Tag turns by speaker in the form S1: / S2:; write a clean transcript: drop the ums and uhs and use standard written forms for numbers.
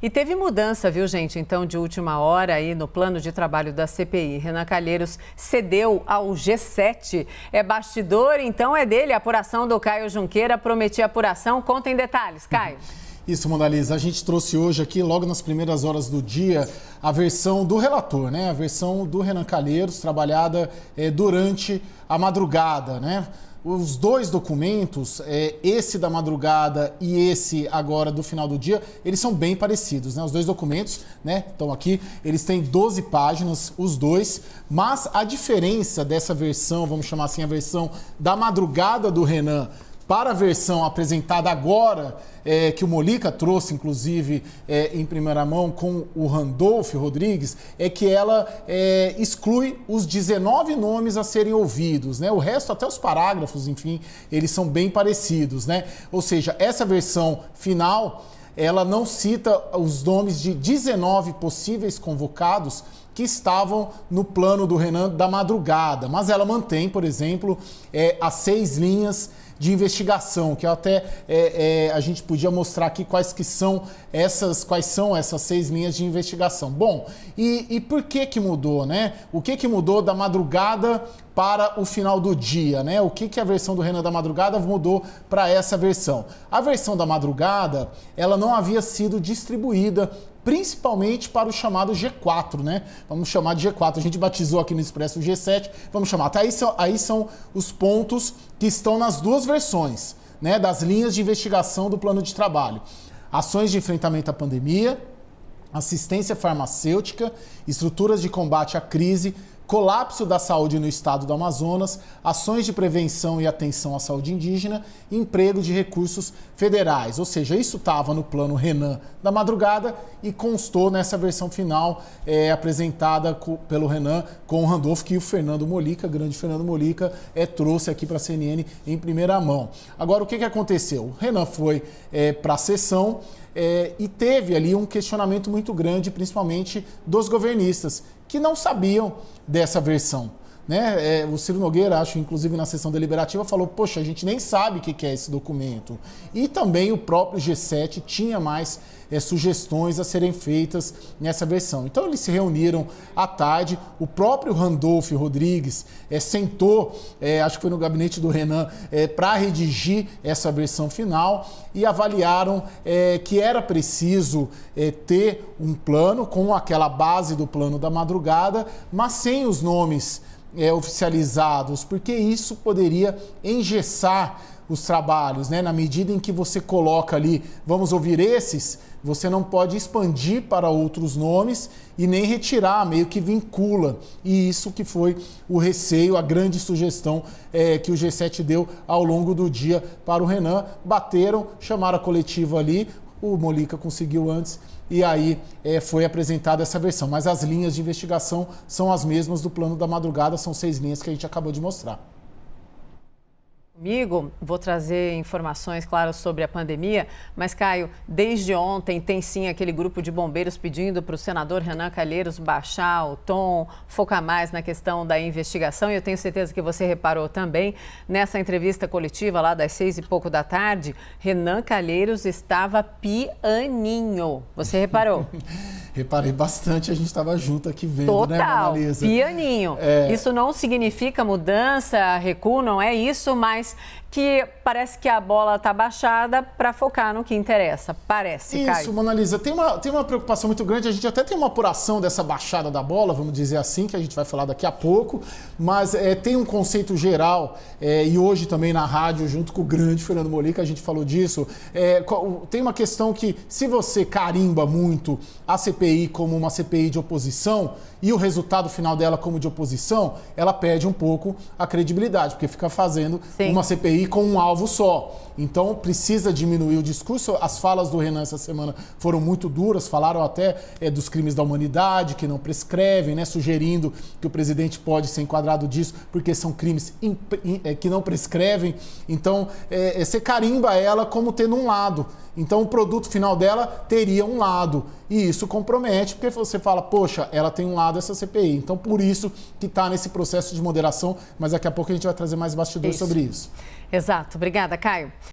S1: E teve mudança, viu, gente? Então, de última hora aí no plano de trabalho da CPI. Renan Calheiros cedeu ao G7. É bastidor, então é dele. A apuração do Caio Junqueira prometia apuração. Conta em detalhes, Caio.
S2: Isso, Monalisa. A gente trouxe hoje aqui, logo nas primeiras horas do dia, a versão do relator, né? A versão do Renan Calheiros, trabalhada durante a madrugada, né? Os dois documentos, esse da madrugada e esse agora do final do dia, eles são bem parecidos, né? Os dois documentos, né, estão aqui, eles têm 12 páginas, os dois, mas a diferença dessa versão, vamos chamar assim, a versão da madrugada do Renan para a versão apresentada agora, que o Mollica trouxe, inclusive, em primeira mão com o Randolph Rodrigues, é que ela exclui os 19 nomes a serem ouvidos, né? O resto, até os parágrafos, enfim, eles são bem parecidos, né? Ou seja, essa versão final, ela não cita os nomes de 19 possíveis convocados que estavam no plano do Renan da madrugada, mas ela mantém, por exemplo, as 6 linhas de investigação, que até a gente podia mostrar aqui quais são essas 6 linhas de investigação. Bom, e por que mudou, né? O que mudou da madrugada para o final do dia, né? O que a versão do Renan da madrugada mudou para essa versão? A versão da madrugada, ela não havia sido distribuída principalmente para o chamado G4, né? Vamos chamar de G4. A gente batizou aqui no Expresso o G7, vamos chamar. Tá, aí são os pontos que estão nas duas versões, né? Das linhas de investigação do plano de trabalho. Ações de enfrentamento à pandemia, assistência farmacêutica, estruturas de combate à crise, colapso da saúde no estado do Amazonas, ações de prevenção e atenção à saúde indígena, emprego de recursos federais. Ou seja, isso estava no plano Renan da madrugada e constou nessa versão final apresentada pelo Renan com o Randolph, que o Fernando Mollica, grande Fernando Mollica, trouxe aqui para a CNN em primeira mão. Agora, o que aconteceu? O Renan foi para a sessão e teve ali um questionamento muito grande, principalmente dos governistas, que não sabiam dessa versão, né? O Ciro Nogueira, acho, inclusive na sessão deliberativa, falou, poxa, a gente nem sabe o que é esse documento. E também o próprio G7 tinha mais sugestões a serem feitas nessa versão. Então eles se reuniram à tarde, o próprio Randolph Rodrigues sentou, acho que foi no gabinete do Renan, para redigir essa versão final e avaliaram que era preciso ter um plano com aquela base do plano da madrugada, mas sem os nomes oficializados, porque isso poderia engessar os trabalhos, né? Na medida em que você coloca ali, vamos ouvir esses, você não pode expandir para outros nomes e nem retirar, meio que vincula. E isso que foi o receio, a grande sugestão que o G7 deu ao longo do dia para o Renan. Bateram, chamaram a coletiva ali, o Mollica conseguiu antes e aí foi apresentada essa versão. Mas as linhas de investigação são as mesmas do plano da madrugada, são 6 linhas que a gente acabou de mostrar.
S1: Comigo, vou trazer informações, claro, sobre a pandemia, mas, Caio, desde ontem tem sim aquele grupo de bombeiros pedindo para o senador Renan Calheiros baixar o tom, focar mais na questão da investigação, e eu tenho certeza que você reparou também, nessa entrevista coletiva lá das 6 e pouco da tarde, Renan Calheiros estava pianinho. Você reparou?
S2: Reparei bastante, a gente estava junto aqui vendo,
S1: total,
S2: né, Monalisa?
S1: Pianinho. Isso não significa mudança, recuo, não é isso, mas que parece que a bola está baixada para focar no que interessa. Parece, Caio.
S2: Isso, Monalisa, tem uma preocupação muito grande, a gente até tem uma apuração dessa baixada da bola, vamos dizer assim, que a gente vai falar daqui a pouco, mas tem um conceito geral, e hoje também na rádio, junto com o grande Fernando Mollica, a gente falou disso, tem uma questão que, se você carimba muito a CPI como uma CPI de oposição, e o resultado final dela como de oposição, ela perde um pouco a credibilidade, porque fica fazendo uma CPI com um alvo só. Então, precisa diminuir o discurso. As falas do Renan essa semana foram muito duras, falaram até dos crimes da humanidade, que não prescrevem, né, sugerindo que o presidente pode ser enquadrado disso, porque são crimes que não prescrevem. Então, você carimba ela como tendo um lado. Então, o produto final dela teria um lado. E isso compromete, porque você fala, poxa, ela tem um lado, essa CPI. Então, por isso que está nesse processo de moderação, mas daqui a pouco a gente vai trazer mais bastidores sobre isso.
S1: Exato. Obrigada, Caio.